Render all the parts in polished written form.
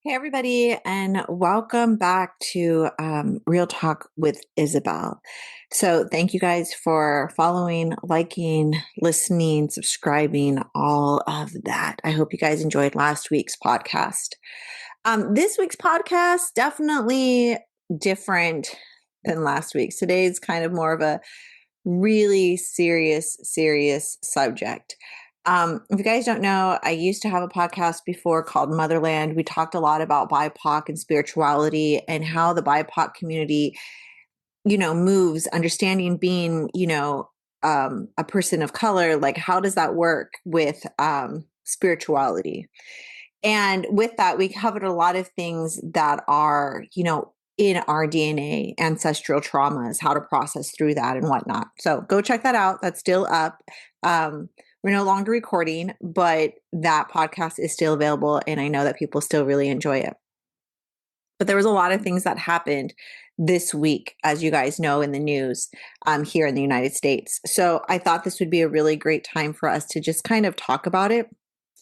Hey, everybody, and welcome back to Real Talk with Isabel. So, thank you guys for following, liking, listening, subscribing, all of that. I hope you guys enjoyed last week's podcast. This week's podcast, definitely different than last week's. Today's kind of more of a really serious subject. If you guys don't know, I used to have a podcast before called Motherland. We talked a lot about BIPOC and spirituality and how the BIPOC community, moves, understanding being, a person of color. Like, how does that work with spirituality? And with that, we covered a lot of things that are, in our DNA, ancestral traumas, how to process through that and whatnot. So go check that out. That's still up. We're no longer recording, but that podcast is still available. And I know that people still really enjoy it. But there was a lot of things that happened this week, as you guys know, in the news here in the United States. So I thought this would be a really great time for us to just kind of talk about it.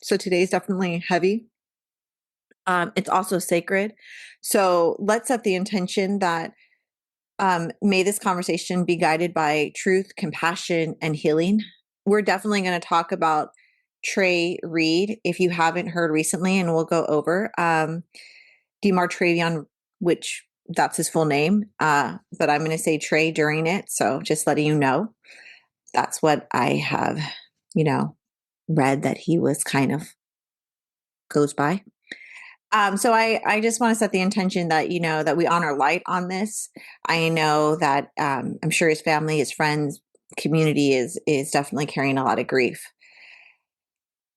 So today's definitely heavy. It's also sacred. So let's set the intention that may this conversation be guided by truth, compassion, and healing. We're definitely going to talk about Trey Reed, if you haven't heard recently, and we'll go over Demartravion, which that's his full name, but I'm going to say Trey during it. So just letting you know, that's what I have, read that he was kind of goes by. So I just want to set the intention that, that we honor light on this. I know that I'm sure his family, his friends, community is definitely carrying a lot of grief.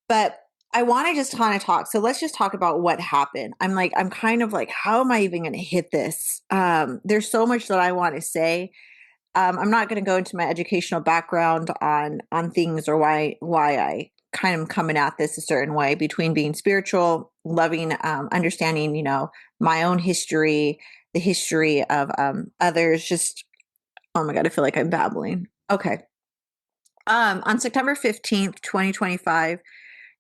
But I want to just kind of talk. So let's just talk about what happened. I'm kind of like, how am I even going to hit this? There's so much that I want to say. I'm not going to go into my educational background on things or why I kind of coming at this a certain way between being spiritual, loving, understanding, my own history, the history of others. Just, oh my God, I feel like I'm babbling. Okay. On September 15th, 2025,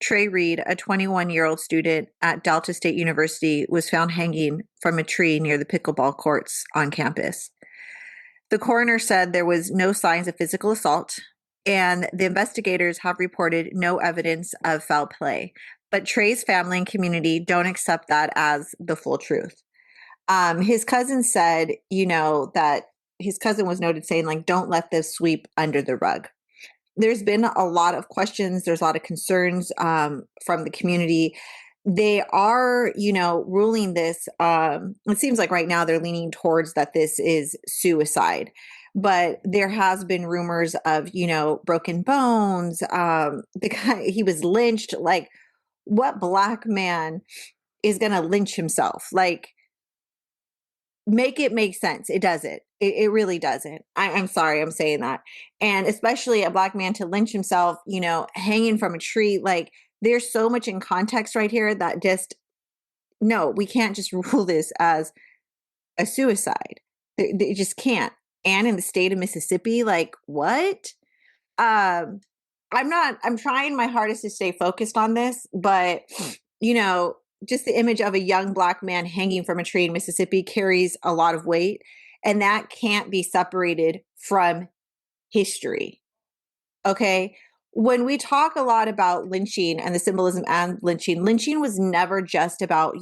Trey Reed, a 21-year-old student at Delta State University, was found hanging from a tree near the pickleball courts on campus. The coroner said there was no signs of physical assault, and the investigators have reported no evidence of foul play. But Trey's family and community don't accept that as the full truth. His cousin said, that his cousin was noted saying, like, don't let this sweep under the rug. There's been a lot of questions. There's a lot of concerns from the community. They are, ruling this. It seems like right now they're leaning towards that this is suicide. But there has been rumors of, broken bones. The guy, he was lynched. Like, what Black man is going to lynch himself? Like, make it make sense. It doesn't. It really doesn't. I'm sorry I'm saying that. And especially a Black man to lynch himself, hanging from a tree. Like, there's so much in context right here that just, no, we can't just rule this as a suicide. They just can't. And in the state of Mississippi, like, what? I'm trying my hardest to stay focused on this, but, just the image of a young Black man hanging from a tree in Mississippi carries a lot of weight, and that can't be separated from history. Okay. When we talk a lot about lynching and the symbolism and lynching was never just about,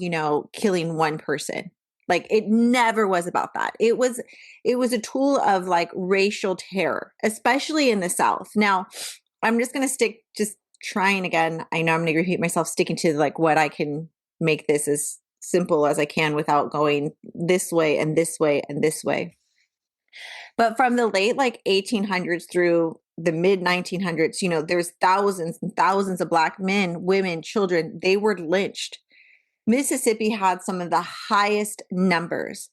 killing one person. Like, it never was about that. It was a tool of like racial terror, especially in the South. Now, I'm just going to just trying again. I know I'm going to repeat myself, sticking to like what I can make this as simple as I can without going this way and this way and this way. But from the late like 1800s through the mid 1900s, there's thousands and thousands of Black men, women, children. They were lynched. Mississippi had some of the highest numbers.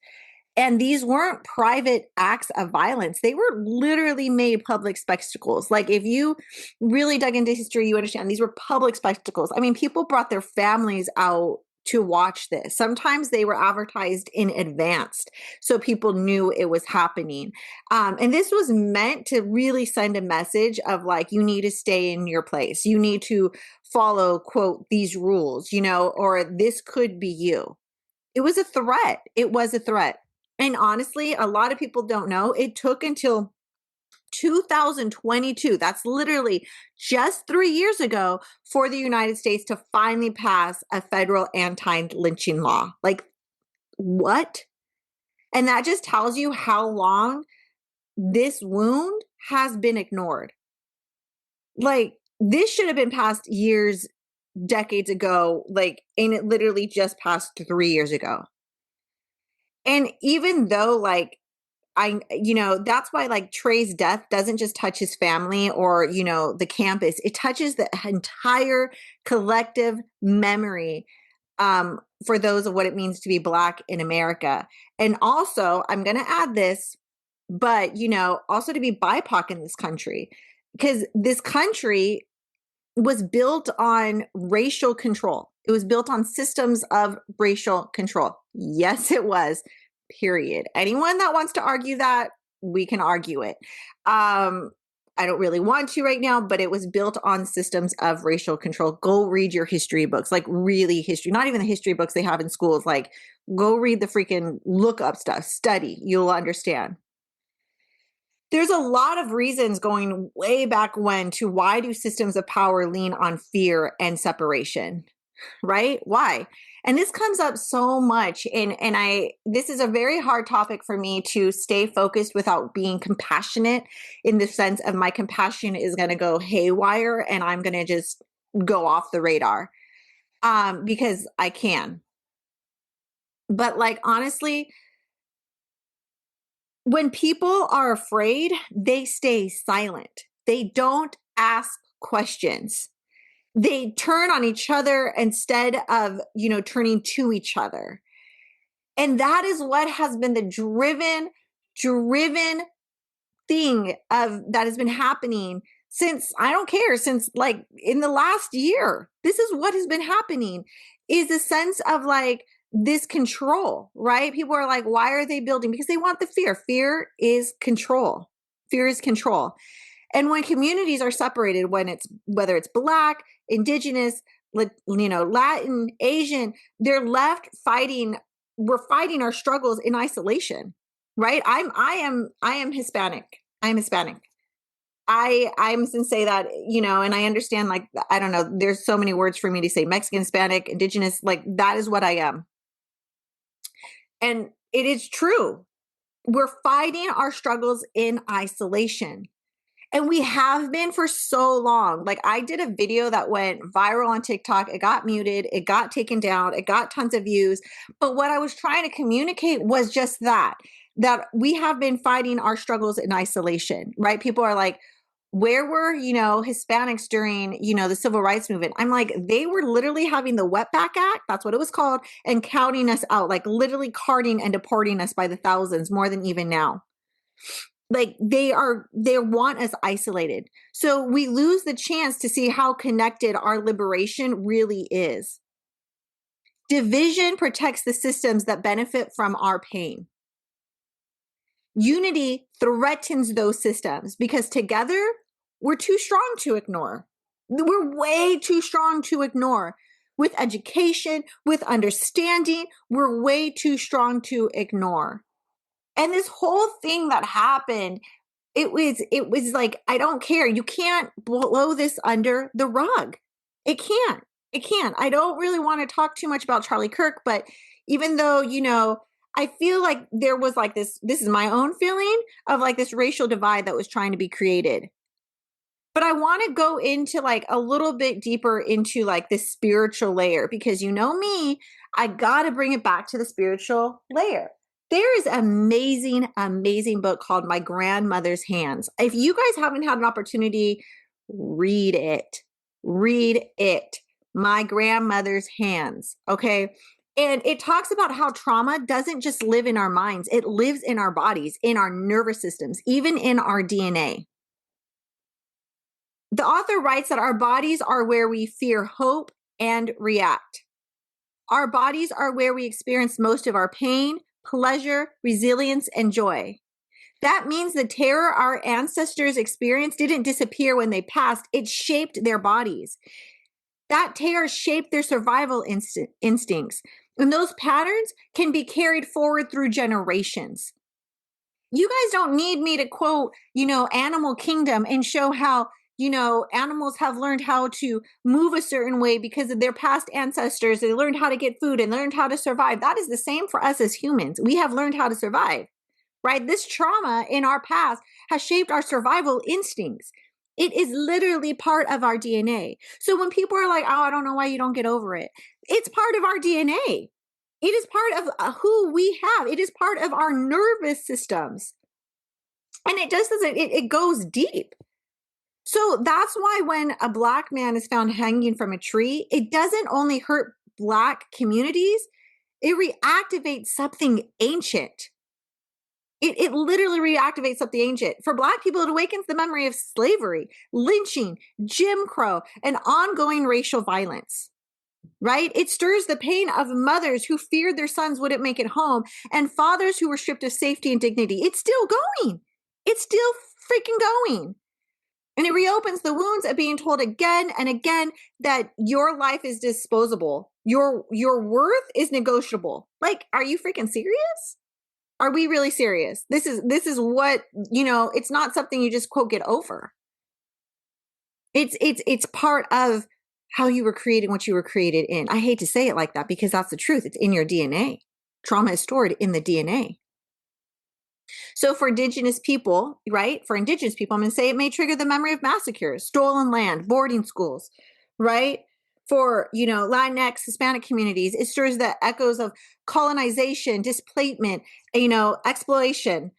And these weren't private acts of violence. They were literally made public spectacles. Like, if you really dug into history, you understand these were public spectacles. I mean, people brought their families out to watch this. Sometimes they were advertised in advance so people knew it was happening. And this was meant to really send a message of like, you need to stay in your place. You need to follow, quote, these rules, or this could be you. It was a threat. It was a threat. And honestly, a lot of people don't know. It took until 2022, that's literally just 3 years ago, for the United States to finally pass a federal anti-lynching law. Like, what? And that just tells you how long this wound has been ignored. Like, this should have been passed years, decades ago, like, and it literally just passed 3 years ago. And even though, like, that's why, like, Trey's death doesn't just touch his family or, the campus. It touches the entire collective memory, for those of what it means to be Black in America. And also, I'm going to add this, but, also to be BIPOC in this country, because this country was built on racial control. It was built on systems of racial control. Yes, it was. Period. Anyone that wants to argue that, we can argue it. I don't really want to right now, but it was built on systems of racial control. Go read your history books, like really history, not even the history books they have in schools. Like, go read the freaking look up stuff, study, you'll understand. There's a lot of reasons going way back when to why do systems of power lean on fear and separation, right? Why? And this comes up so much. And this is a very hard topic for me to stay focused without being compassionate, in the sense of my compassion is going to go haywire and I'm going to just go off the radar, because I can. But, like, honestly, when people are afraid, they stay silent. They don't ask questions. They turn on each other instead of, turning to each other. And that is what has been the driven thing that has been happening since, I don't care, since, like, in the last year. This is what has been happening, is a sense of, like, this control, right? People are like, why are they building? Because they want the fear. Fear is control. Fear is control. And when communities are separated, whether it's Black, Indigenous, Latin, Asian, they're left fighting. We're fighting our struggles in isolation, right? I am Hispanic. I'm Hispanic. I'm going to say that, and I understand, like, I don't know, there's so many words for me to say: Mexican, Hispanic, Indigenous, like, that is what I am. And it is true. We're fighting our struggles in isolation. And we have been for so long. Like, I did a video that went viral on TikTok. It got muted. It got taken down. It got tons of views. But what I was trying to communicate was just that we have been fighting our struggles in isolation, right? People are like, where were, Hispanics during, the civil rights movement? I'm like, they were literally having the Wetback Act, that's what it was called, and counting us out, like literally carting and deporting us by the thousands, more than even now. Like, they want us isolated. So we lose the chance to see how connected our liberation really is. Division protects the systems that benefit from our pain. Unity threatens those systems, because together we're too strong to ignore. We're way too strong to ignore. With education, with understanding, we're way too strong to ignore. And this whole thing that happened, it was like, I don't care. You can't blow this under the rug. It can't. I don't really want to talk too much about Charlie Kirk, but even though, I feel like there was like this is my own feeling of, like, this racial divide that was trying to be created. But I want to go into, like, a little bit deeper into, like, this spiritual layer, because me, I got to bring it back to the spiritual layer. There is an amazing, amazing book called My Grandmother's Hands. If you guys haven't had an opportunity, read it. Read it. My Grandmother's Hands. Okay. And it talks about how trauma doesn't just live in our minds. It lives in our bodies, in our nervous systems, even in our DNA. The author writes that our bodies are where we fear, hope, and react. Our bodies are where we experience most of our pain, pleasure, resilience, and joy. That means the terror our ancestors experienced didn't disappear when they passed. It shaped their bodies. That tear shaped their survival instincts. And those patterns can be carried forward through generations. You guys don't need me to quote, Animal Kingdom and show how, animals have learned how to move a certain way because of their past ancestors. They learned how to get food and learned how to survive. That is the same for us as humans. We have learned how to survive, right? This trauma in our past has shaped our survival instincts. It is literally part of our DNA. So when people are like, oh, I don't know why you don't get over it, it's part of our DNA. It is part of who we have. It is part of our nervous systems. And it just doesn't, it goes deep. So that's why when a Black man is found hanging from a tree, it doesn't only hurt Black communities, it reactivates something ancient. It literally reactivates something ancient. For Black people, it awakens the memory of slavery, lynching, Jim Crow, and ongoing racial violence, right? It stirs the pain of mothers who feared their sons wouldn't make it home and fathers who were stripped of safety and dignity. It's still going. It's still freaking going. And it reopens the wounds of being told again and again that your life is disposable. Your worth is negotiable. Like, are you freaking serious? Are we really serious? This is what, it's not something you just quote get over. It's part of how you were created, what you were created in. I hate to say it like that because that's the truth. It's in your DNA. Trauma is stored in the DNA. So for Indigenous people, right? For Indigenous people, I'm going to say it may trigger the memory of massacres, stolen land, boarding schools, right? For, Latinx, Hispanic communities, it stirs the echoes of colonization, displacement, exploitation.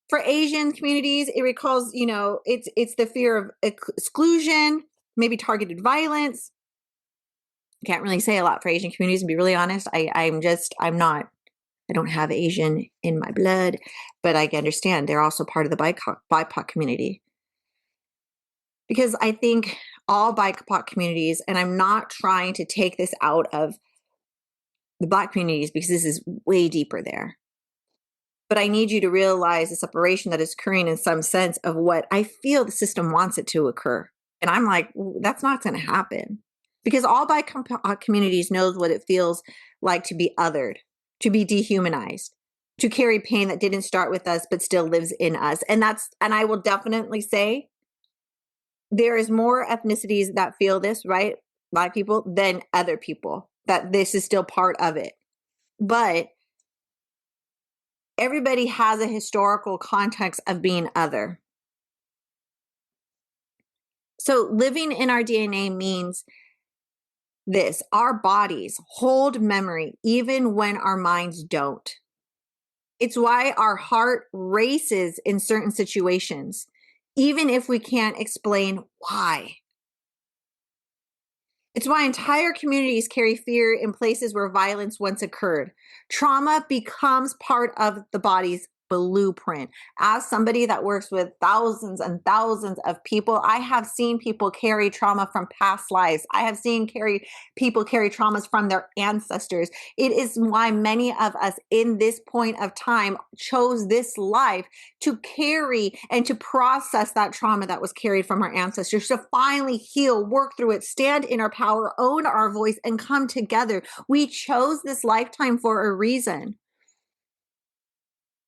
For Asian communities, it recalls, it's the fear of exclusion, maybe targeted violence. Can't really say a lot for Asian communities, and be really honest. I don't have Asian in my blood, but I understand they're also part of the BIPOC community. Because I think all BIPOC communities, and I'm not trying to take this out of the Black communities because this is way deeper there. But I need you to realize the separation that is occurring in some sense of what I feel the system wants it to occur. And I'm like, that's not going to happen. Because all BIPOC communities knows what it feels like to be othered, to be dehumanized, to carry pain that didn't start with us but still lives in us. And I will definitely say there is more ethnicities that feel this, right? Black people than other people, that this is still part of it. But everybody has a historical context of being other. So living in our DNA means this: our bodies hold memory even when our minds don't. It's why our heart races in certain situations, even if we can't explain why. It's why entire communities carry fear in places where violence once occurred. Trauma becomes part of the body's blueprint. As somebody that works with thousands and thousands of people, I have seen people carry trauma from past lives. I have seen people carry traumas from their ancestors. It is why many of us in this point of time chose this life to carry and to process that trauma that was carried from our ancestors, to finally heal, work through it, stand in our power, own our voice, and come together. We chose this lifetime for a reason.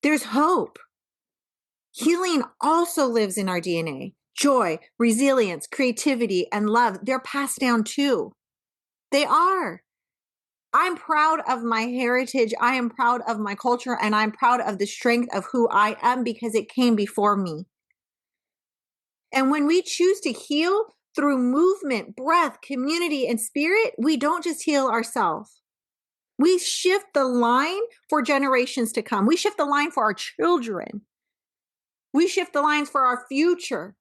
There's hope. Healing also lives in our DNA. Joy, resilience, creativity, and love, they're passed down too. They are. I'm proud of my heritage. I am proud of my culture, and I'm proud of the strength of who I am because it came before me. And when we choose to heal through movement, breath, community, and spirit, we don't just heal ourselves. We shift the line for generations to come. We shift the line for our children. We shift the lines for our future.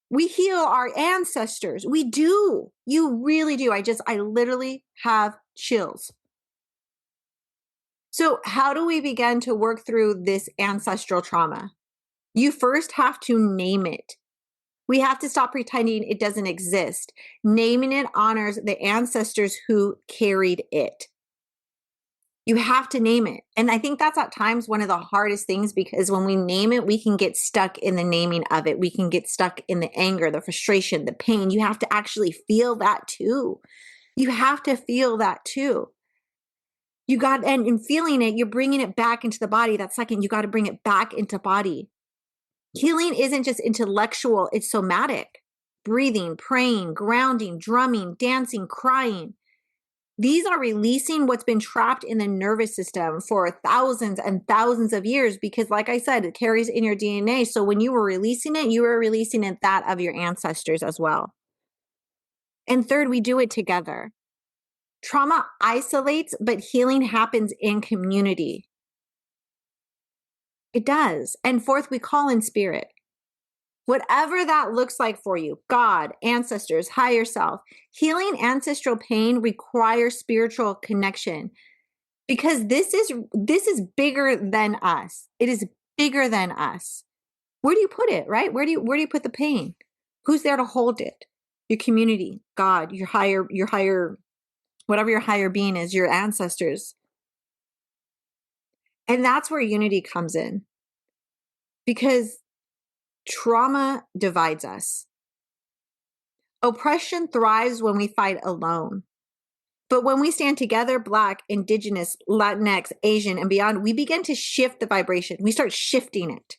We heal our ancestors. We do. You really do. I literally have chills. So how do we begin to work through this ancestral trauma? You first have to name it. We have to stop pretending it doesn't exist. Naming it honors the ancestors who carried it. You have to name it. And I think that's at times one of the hardest things, because when we name it, we can get stuck in the naming of it. We can get stuck in the anger, the frustration, the pain. You have to actually feel that too. You have to feel that too. You got, and in feeling it, you're bringing it back into the body. That second, you got to bring it back into body. Healing isn't just intellectual, it's somatic. Breathing, praying, grounding, drumming, dancing, crying. These are releasing what's been trapped in the nervous system for thousands and thousands of years, because like I said, it carries in your DNA. So when you were releasing it, you were releasing it, that of your ancestors as well. And third, we do it together. Trauma isolates, but healing happens in community. It does. And fourth, we call in spirit. Whatever that looks like for you, God, ancestors, higher self. Healing ancestral pain requires spiritual connection, because this is bigger than us. It is bigger than us. Where do you put it, right? Where do you put the pain? Who's there to hold it? Your community, God, your higher, whatever your higher being is, your ancestors. And that's where unity comes in, because trauma divides us. Oppression thrives when we fight alone. But when we stand together, Black, Indigenous, Latinx, Asian, and beyond, we begin to shift the vibration. We start shifting it.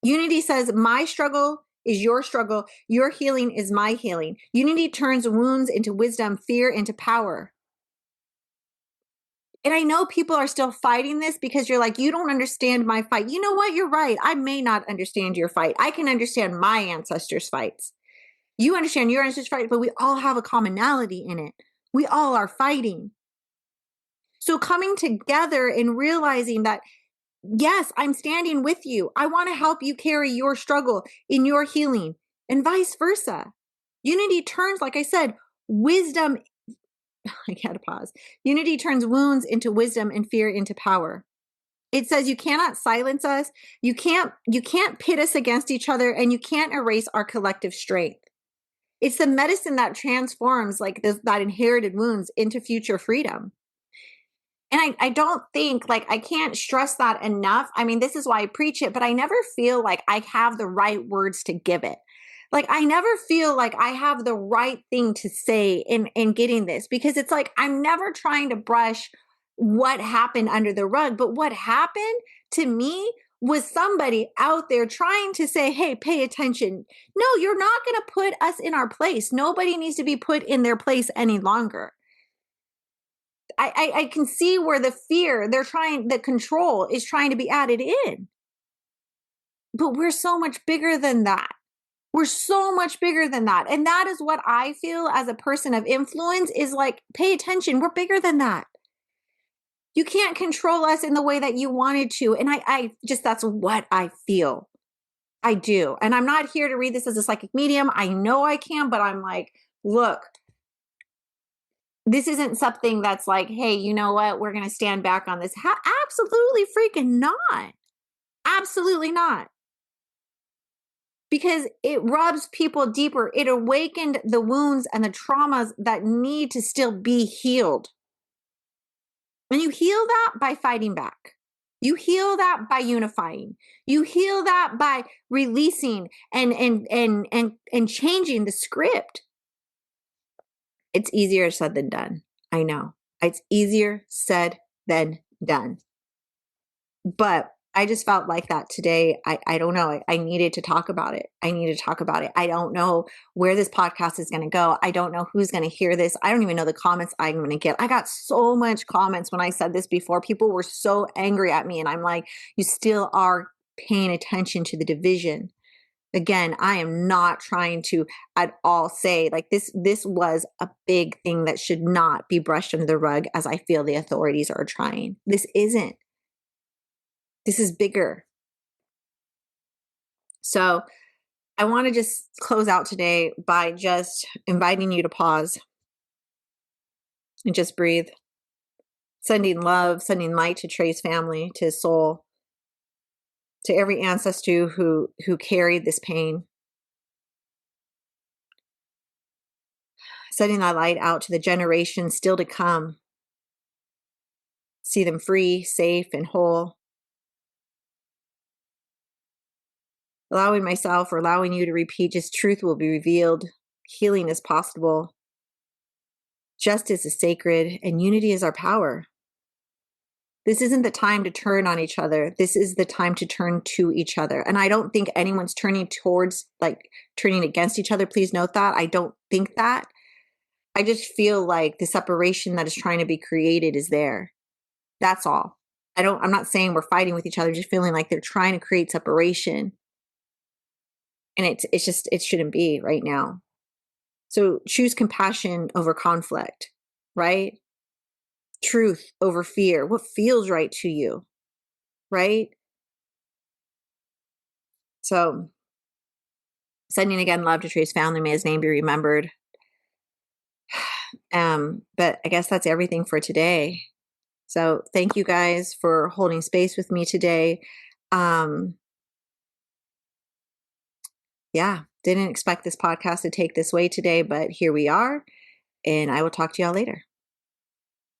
Unity says, my struggle is your struggle. Your healing is my healing. Unity turns wounds into wisdom, fear into power. And I know people are still fighting this because you're like, you don't understand my fight. You know what? You're right. I may not understand your fight. I can understand my ancestors' fights. You understand your ancestors' fight, but we all have a commonality in it. We all are fighting. So coming together and realizing that, yes, I'm standing with you. I want to help you carry your struggle in your healing, and vice versa. Unity turns, like I said, wisdom. I gotta pause. Unity turns wounds into wisdom and fear into power. It says you cannot silence us. You can't pit us against each other, and you can't erase our collective strength. It's the medicine that transforms like that inherited wounds into future freedom. And I don't think, like, I can't stress that enough. I mean, this is why I preach it, but I never feel like I have the right words to give it. Like, I never feel like I have the right thing to say in getting this, because it's like, I'm never trying to brush what happened under the rug, but what happened to me was somebody out there trying to say, hey, pay attention. No, you're not going to put us in our place. Nobody needs to be put in their place any longer. I can see where the fear, the control is trying to be added in. But we're so much bigger than that. We're so much bigger than that. And that is what I feel as a person of influence is like, pay attention. We're bigger than that. You can't control us in the way that you wanted to. And I just, that's what I feel. I do. And I'm not here to read this as a psychic medium. I know I can, but I'm like, look, this isn't something that's like, hey, you know what? We're going to stand back on this. Absolutely freaking not. Absolutely not. Because it rubs people deeper. It awakened the wounds and the traumas that need to still be healed. And you heal that by fighting back. You heal that by unifying. You heal that by releasing and changing the script. It's easier said than done. I know. It's easier said than done. But I just felt like that today. I don't know. I needed to talk about it. I need to talk about it. I don't know where this podcast is going to go. I don't know who's going to hear this. I don't even know the comments I'm going to get. I got so much comments when I said this before. People were so angry at me. And I'm like, you still are paying attention to the division. Again, I am not trying to at all say like this was a big thing that should not be brushed under the rug, as I feel the authorities are trying. This isn't. This is bigger. So I want to just close out today by just inviting you to pause and just breathe. Sending love, sending light to Trey's family, to his soul, to every ancestor who carried this pain. Sending that light out to the generations still to come. see them free, safe, and whole. Allowing myself or allowing you to repeat, just truth will be revealed. Healing is possible. Justice is sacred, and unity is our power. This isn't the time to turn on each other. This is the time to turn to each other. And I don't think anyone's turning towards, like, turning against each other. Please note that. I don't think that. I just feel like the separation that is trying to be created is there. That's all. I'm not saying we're fighting with each other, just feeling like they're trying to create separation. And it shouldn't be right now. So choose compassion over conflict, right? Truth over fear. What feels right to you, right? So sending again love to Trey's family. May his name be remembered. But I guess that's everything for today. So thank you guys for holding space with me today. Yeah, didn't expect this podcast to take this way today, but here we are. And I will talk to y'all later.